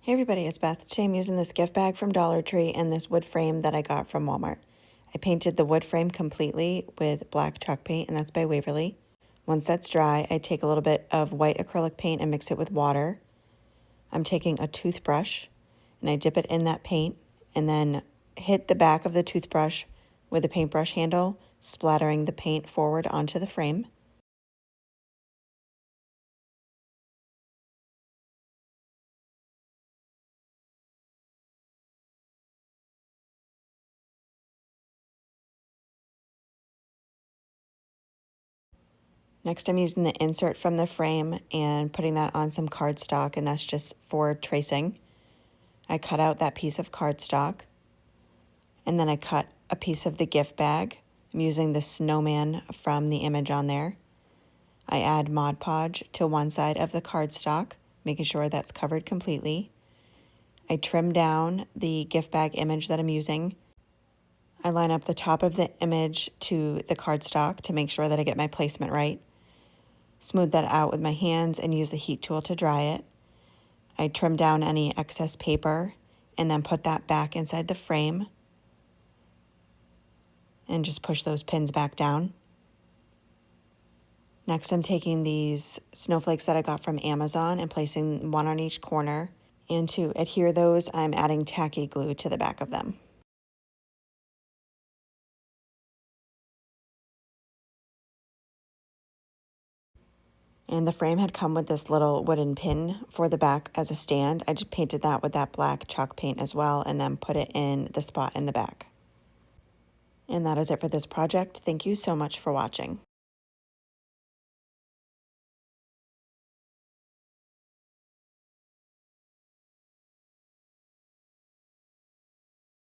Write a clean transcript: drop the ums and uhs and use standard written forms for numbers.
Hey everybody, it's Beth. Today I'm using this gift bag from Dollar Tree and this wood frame that I got from Walmart. I painted the wood frame completely with black chalk paint, and that's by Waverly. Once that's dry, I take a little bit of white acrylic paint and mix it with water. I'm taking a toothbrush and I dip it in that paint and then hit the back of the toothbrush with a paintbrush handle, splattering the paint forward onto the frame. Next, I'm using the insert from the frame and putting that on some cardstock, and that's just for tracing. I cut out that piece of cardstock, and then I cut a piece of the gift bag. I'm using the snowman from the image on there. I add Mod Podge to one side of the cardstock, making sure that's covered completely. I trim down the gift bag image that I'm using. I line up the top of the image to the cardstock to make sure that I get my placement right. Smooth that out with my hands and use the heat tool to dry it. I trim down any excess paper and then put that back inside the frame and just push those pins back down. Next, I'm taking these snowflakes that I got from Amazon and placing one on each corner. And to adhere those, I'm adding tacky glue to the back of them. And the frame had come with this little wooden pin for the back as a stand. I just painted that with that black chalk paint as well and then put it in the spot in the back. And that is it for this project. Thank you so much for watching.